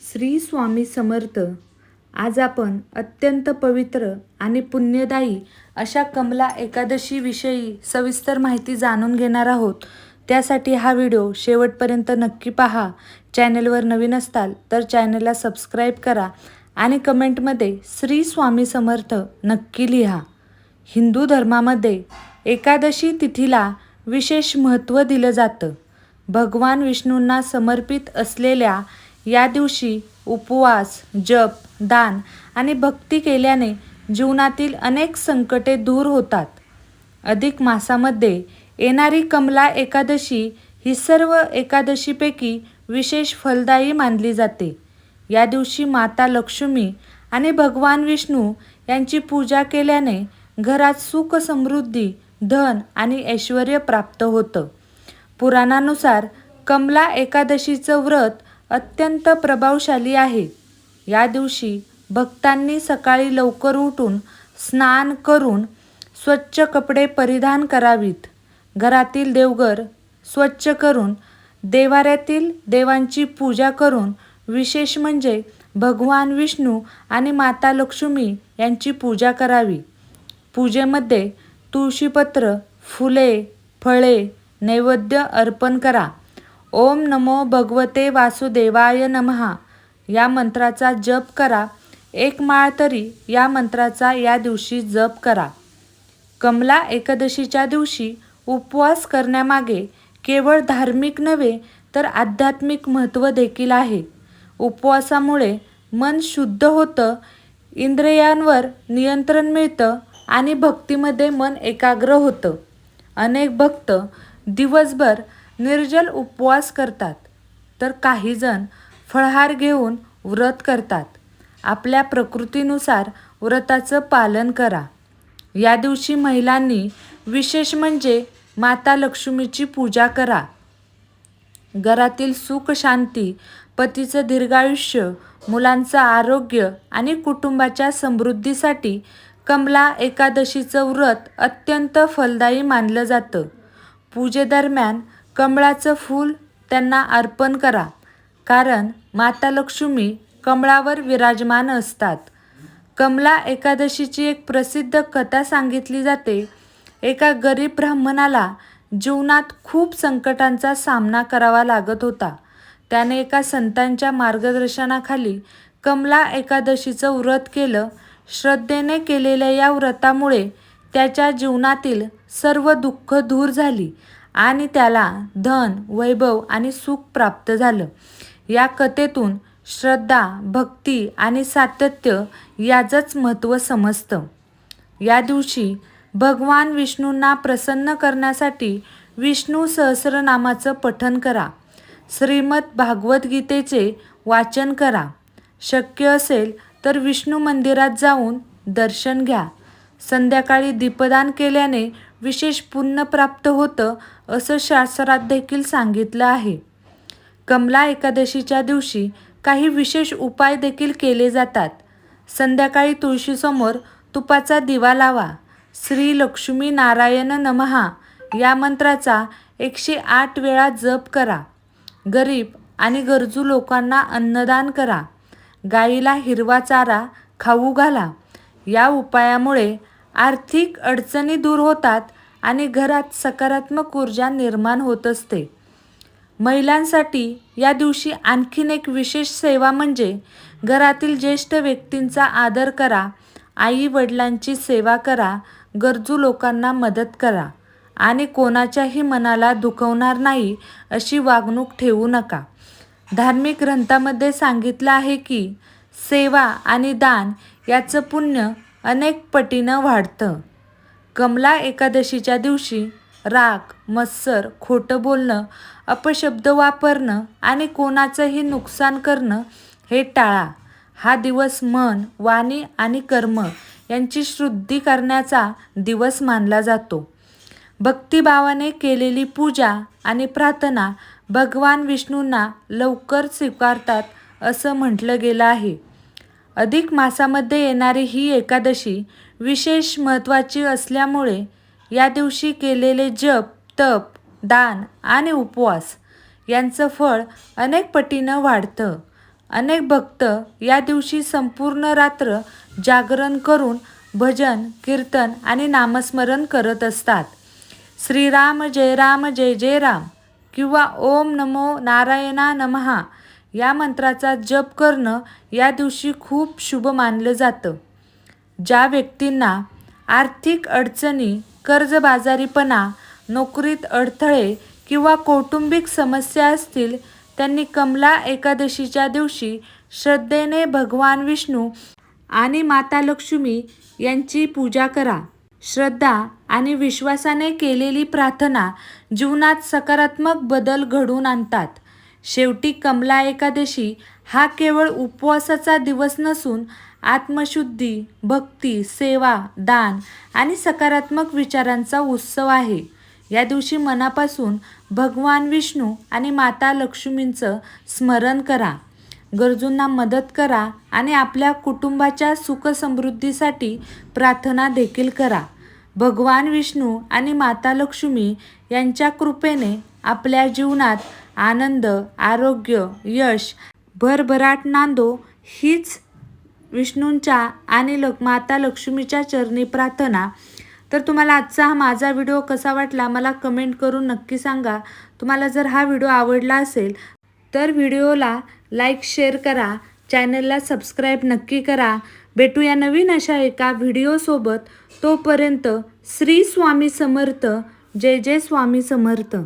श्री स्वामी समर्थ. आज आपण अत्यंत पवित्र आणि पुण्यदायी अशा कमला एकादशी विषयी सविस्तर माहिती जाणून घेणार आहोत. त्यासाठी हा व्हिडिओ शेवटपर्यंत नक्की पहा. चॅनलवर नवीन असताल तर चॅनलला सबस्क्राईब करा आणि कमेंटमध्ये श्री स्वामी समर्थ नक्की लिहा. हिंदू धर्मामध्ये एकादशी तिथीला विशेष महत्त्व दिलं जातं. भगवान विष्णूंना समर्पित असलेल्या या दिवशी उपवास, जप, दान आणि भक्ती केल्याने जीवनातील अनेक संकटे दूर होतात. अधिक मासामध्ये येणारी कमला एकादशी ही सर्व एकादशीपैकी विशेष फलदायी मानली जाते. या दिवशी माता लक्ष्मी आणि भगवान विष्णू यांची पूजा केल्याने घरात सुख, समृद्धी, धन आणि ऐश्वर्य प्राप्त होतं. पुराणानुसार कमला एकादशीचं व्रत अत्यंत प्रभावशाली आहे. या दिवशी भक्तांनी सकाळी लवकर उठून स्नान करून स्वच्छ कपडे परिधान करावीत. घरातील देवघर स्वच्छ करून देवाऱ्यातील देवांची पूजा करून, विशेष म्हणजे भगवान विष्णू आणि माता लक्ष्मी यांची पूजा करावी. पूजेमध्ये तुळशीपत्र, फुले, फळे, नैवेद्य अर्पण करा. ओम नमो भगवते वासुदेवाय नमः या मंत्राचा जप करा. एक माळ तरी या मंत्राचा या दिवशी जप करा. कमला एकादशीच्या दिवशी उपवास करण्यामागे केवळ धार्मिक नव्हे तर आध्यात्मिक महत्त्व देखील आहे. उपवासामुळे मन शुद्ध होतं, इंद्रियांवर नियंत्रण मिळतं आणि भक्तीमध्ये मन एकाग्र होतं. अनेक भक्त दिवसभर निर्जल उपवास करतात, तर काही जण फळाहार घेऊन व्रत करतात. आपल्या प्रकृतीनुसार व्रताचं पालन करा. या दिवशी महिलांनी विशेष म्हणजे माता लक्ष्मीची पूजा करा. घरातील सुख, शांती, पतीचं दीर्घायुष्य, मुलांचं आरोग्य आणि कुटुंबाच्या समृद्धीसाठी कमला एकादशीचं व्रत अत्यंत फलदायी मानलं जातं. पूजेदरम्यान कमळाचं फूल त्यांना अर्पण करा, कारण माता लक्ष्मी कमळावर विराजमान असतात. कमला एकादशीची एक प्रसिद्ध कथा सांगितली जाते. एका गरीब ब्राह्मणाला जीवनात खूप संकटांचा सामना करावा लागत होता. त्याने एका संतांच्या मार्गदर्शनाखाली कमला एकादशीचं व्रत केलं. श्रद्धेने केलेल्या या व्रतामुळे त्याच्या जीवनातील सर्व दुःख दूर झाली आणि त्याला धन, वैभव आणि सुख प्राप्त झालं. या कथेतून श्रद्धा, भक्ती आणि सातत्य याचंच महत्त्व समजतं. या दिवशी भगवान विष्णूंना प्रसन्न करण्यासाठी विष्णू सहस्रनामाचं पठण करा. श्रीमद भागवत गीतेचे वाचन करा. शक्य असेल तर विष्णू मंदिरात जाऊन दर्शन घ्या. संध्याकाळी दीपदान केल्याने विशेष पुण्य प्राप्त होतं, असं शास्त्रात देखील सांगितलं आहे. कमला एकादशीच्या दिवशी काही विशेष उपाय देखील केले जातात. संध्याकाळी तुळशीसमोर तुपाचा दिवा लावा. श्री लक्ष्मी नारायण नमः या मंत्राचा 108 वेळा जप करा. गरीब आणि गरजू लोकांना अन्नदान करा. गाईला हिरवा चारा खाऊ घाला. या उपायामुळे आर्थिक अडचणी दूर होतात आणि घरात सकारात्मक ऊर्जा निर्माण होत असते. महिलांसाठी या दिवशी आणखीन एक विशेष सेवा म्हणजे घरातील ज्येष्ठ व्यक्तींचा आदर करा. आई वडिलांची सेवा करा. गरजू लोकांना मदत करा आणि कोणाच्याही मनाला दुखवणार नाही अशी वागणूक ठेवू नका. धार्मिक ग्रंथामध्ये सांगितलं आहे की सेवा आणि दान याचं पुण्य अनेक पटीनं वाढतं. कमला एकादशीच्या दिवशी राग, मत्सर, खोटं बोलणं, अपशब्द वापरणं आणि कोणाचंही नुकसान करणं हे टाळा. हा दिवस मन, वाणी आणि कर्म यांची शुद्धी करण्याचा दिवस मानला जातो. भक्तिभावाने केलेली पूजा आणि प्रार्थना भगवान विष्णूंना लवकर स्वीकारतात असं म्हटलं गेलं आहे. अधिक मासामध्ये येणारी ही एकादशी विशेष महत्त्वाची असल्यामुळे या दिवशी केलेले जप, तप, दान आणि उपवास यांचं फळ अनेक पटीनं वाढतं. अनेक भक्त या दिवशी संपूर्ण रात्र जागरण करून भजन, कीर्तन आणि नामस्मरण करत असतात. श्रीराम जय जय राम किंवा ओम नमो नारायणा नमः या मंत्राचा जप करणं या दिवशी खूप शुभ मानलं जातं. ज्या व्यक्तींना आर्थिक अडचणी, कर्जबाजारीपणा, नोकरीत अडथळे किंवा कौटुंबिक समस्या असतील, त्यांनी कमला एकादशीच्या दिवशी श्रद्धेने भगवान विष्णू आणि माता लक्ष्मी यांची पूजा करा. श्रद्धा आणि विश्वासाने केलेली प्रार्थना जीवनात सकारात्मक बदल घडवून आणतात. शेवटी कमला एकादशी हा केवळ उपवासाचा दिवस नसून आत्मशुद्धी, भक्ती, सेवा, दान आणि सकारात्मक विचारांचा उत्सव आहे. या दिवशी मनापासून भगवान विष्णू आणि माता लक्ष्मींचं स्मरण करा, गरजूंना मदत करा आणि आपल्या कुटुंबाच्या सुखसमृद्धीसाठी प्रार्थना देखील करा. भगवान विष्णू आणि माता लक्ष्मी यांच्या कृपेने आपल्या जीवनात आनंद, आरोग्य, यश, भरभराट नांदो हीच विष्णूंच्या आणि माता लक्ष्मीच्या चरणी प्रार्थना. तर तुम्हाला आजचा हा माझा व्हिडिओ कसा वाटला मला कमेंट करून नक्की सांगा. तुम्हाला जर हा व्हिडिओ आवडला असेल तर व्हिडिओला लाईक, शेअर करा, चॅनलला सबस्क्राईब नक्की करा. भेटूया नवीन अशा एका व्हिडिओसोबत. तोपर्यंत श्री स्वामी समर्थ. जय जय स्वामी समर्थ.